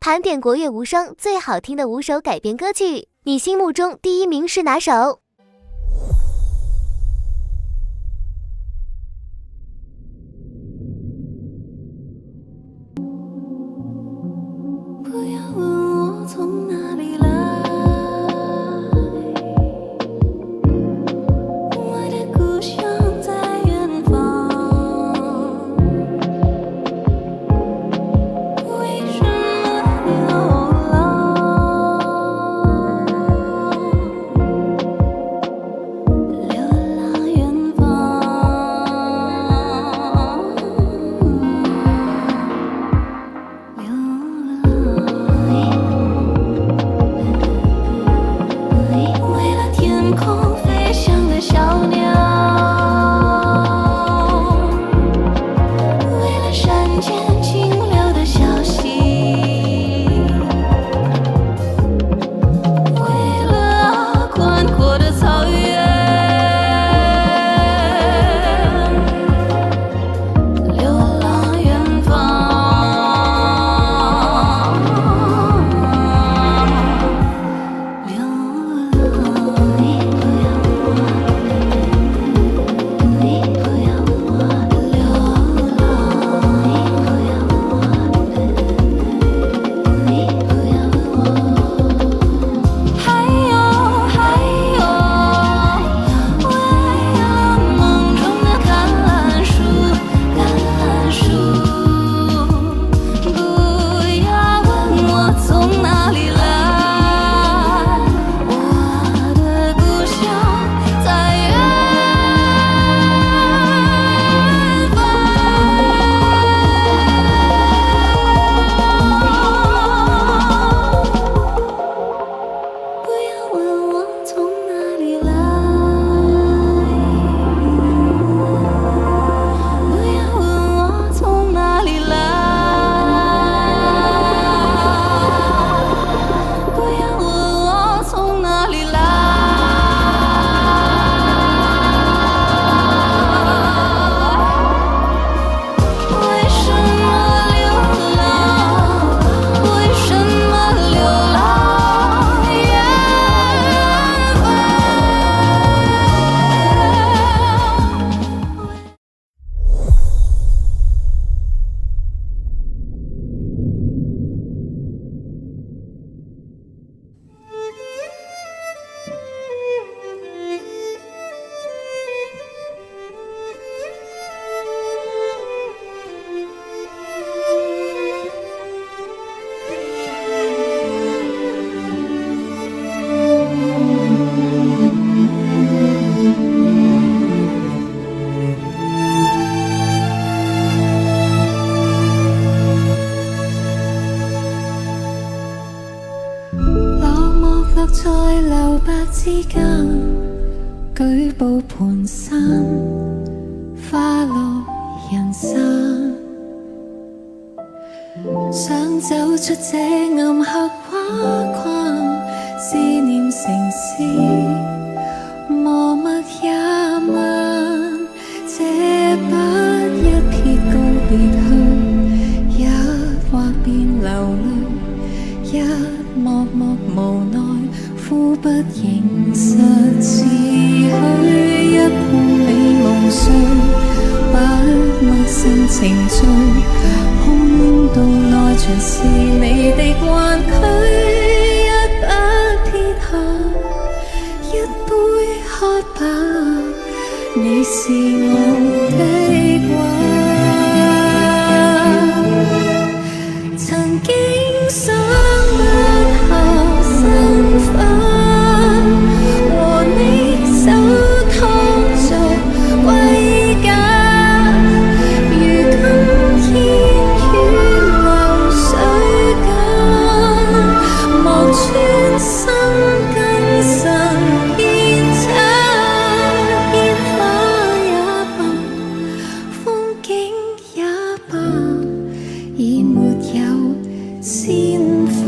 盘点国乐无双最好听的5首改编歌曲，你心目中第1名是哪首？不要问我从哪里来，我的故乡在远方，为什么流浪远方，为了天空飞翔的小鸟，为了山间清流的小溪，为了宽阔的草原，流浪远方。在留白之間，舉步蹣跚，花落人散，想走出這暗黑畫框，思念城市，磨墨也慢，這不一撇告別去，一畫便流淚，一幕幕無奈，呼不應實辭去，一半美夢碎，不默性情緒，空洞內全是你的彎曲，一筆撇下，一杯喝吧，你是我的話，曾經想不下身份。和你手拖着歸家，如今煙雨流水間，望穿心更神變假，煙花也罷，風景也罷，已沒有鮮花。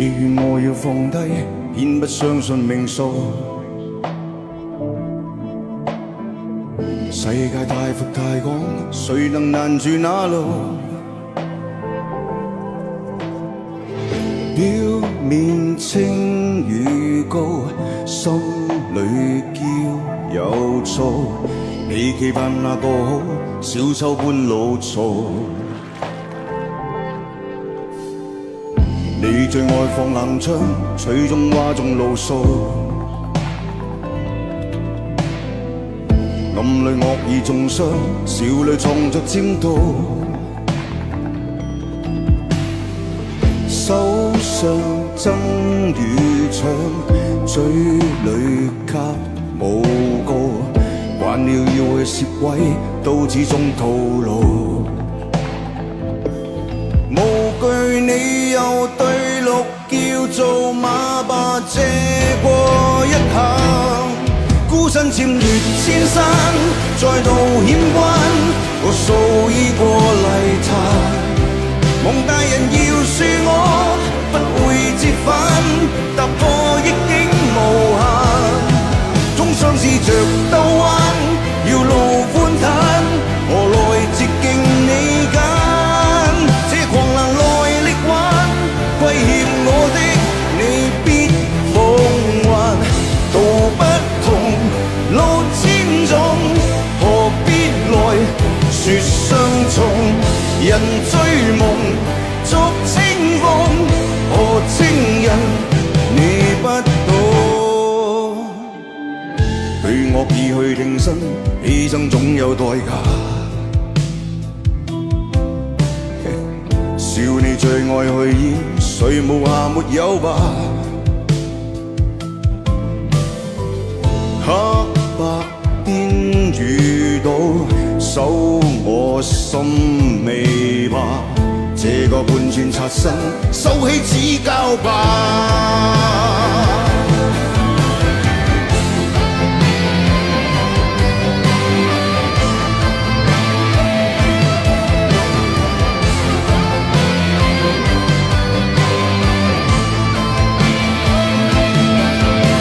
勸我要放低，偏不相信命數。世界太闊太廣，誰能攔住那路？表面清與高，心裏驕有躁。你期盼那個好，小丑般老嘈。你最愛放冷槍，吹中嘩眾怒訴。暗裏惡意中傷，笑裏藏着尖刀。手上爭與搶，嘴裏給無告。慣了要去攝位，都始終徒勞。無懼你又對鹿叫做馬吧，借過一下。孤身潛越千山，再度險關，我數已過泥潭。夢大人要恕我，不會折返，踏破逆境無限。終相試着兜彎，要路寬坦，何來捷徑你揀？這狂瀾來力挽，虧欠我的你必奉還。道不同，路千種，何必來說相從？人追夢逐清風，何情人你不懂？對惡意去挺身，犧牲總有代價。笑你最愛去演，誰無瑕沒有吧？黑白邊遇到，守我心未怕。這個半寸擦身，收起指教吧。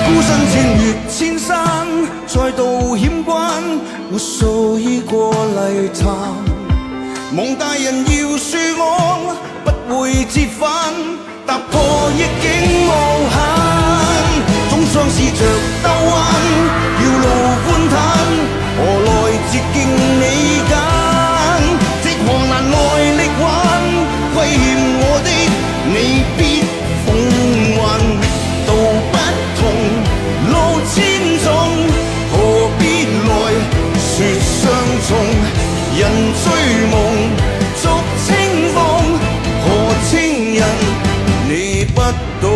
孤身穿越千山，再度險關，我數已過泥潭。夢大人要恕我，不會折返，踏破逆境無限。總相試着兜彎，要路寬坦，何來捷徑你揀？這狂瀾來力挽，虧欠我的你必奉還。道不同，路千種，何必來說相從？人追夢逐清風，何情人你不懂？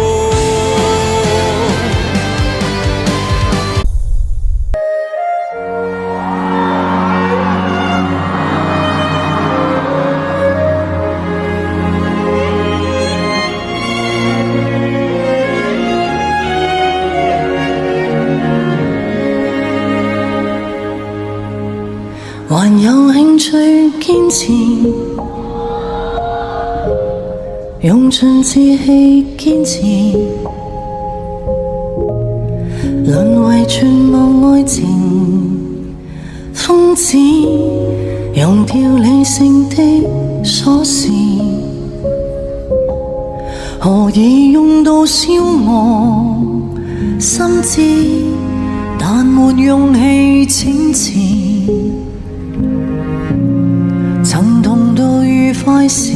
還有興趣堅持，用盡志氣堅持，淪為絕望愛情瘋子，用掉理性的鎖匙，何以用到消磨心智，但沒勇氣請辭。曾同度愉快時，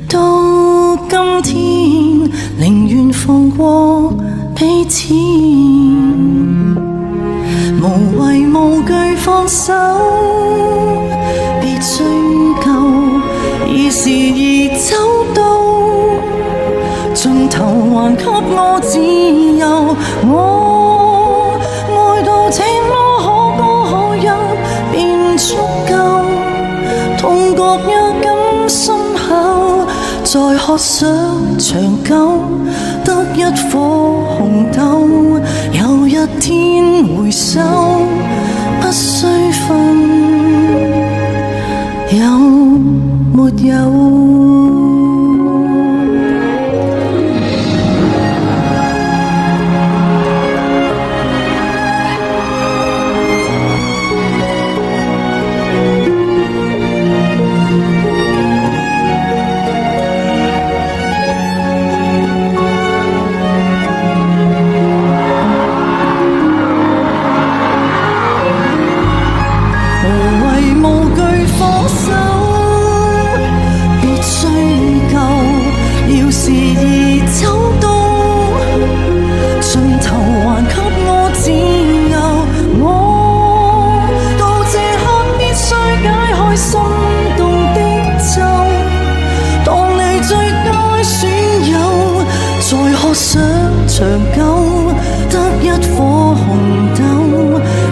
到今天寧願放過彼此，無畏無懼放手，別追究，而時而走到盡頭，還給我自由。我愛到這麼可歌可泣便足夠，痛覺也更深厚，再渴想長久，得一顆紅豆，有一天回首，不需分有沒有。時而走到盡頭，還給我自由。我到這刻必須解開心動的咒，當你最佳損友，再喝上長久，得一顆紅豆，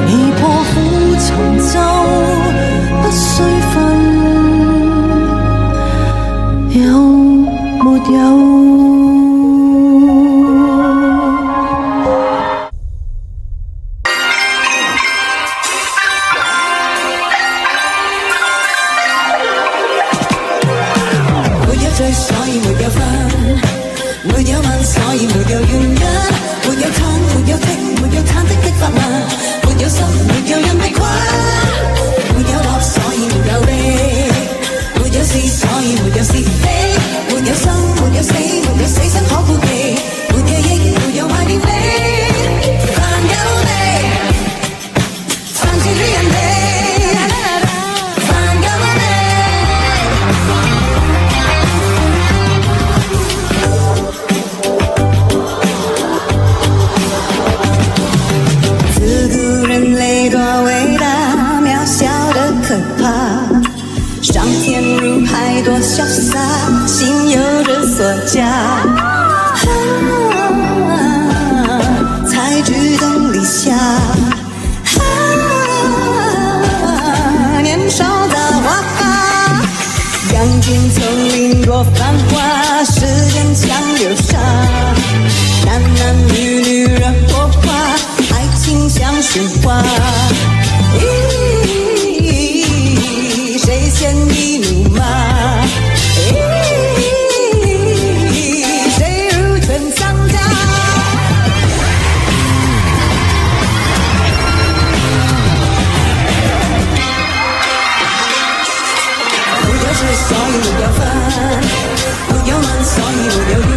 已破釜沉舟，不需分有沒有。沒有罪，所以沒有分；沒有問，所以沒有原因；沒有痛，沒有聽，沒有忐忑的發問；沒有心，沒有人被困；沒有樂，所以沒有悲；沒有事，所以沒有是非；沒有生，沒有死，沒有死生可顧忌；沒記憶，沒有懷念你。凡有你，凡住於人哋。凡有你。自古人类多伟大，渺小的可怕，上天入海多潇洒，心有人所驾。才知灯里下，年少的花，杨军丛林多繁华，世间强留下，男男女女人火花，爱情像雪花。谁先一怒骂？谁如春丧家？没有事，所以没有分；没有问，所以没有缘。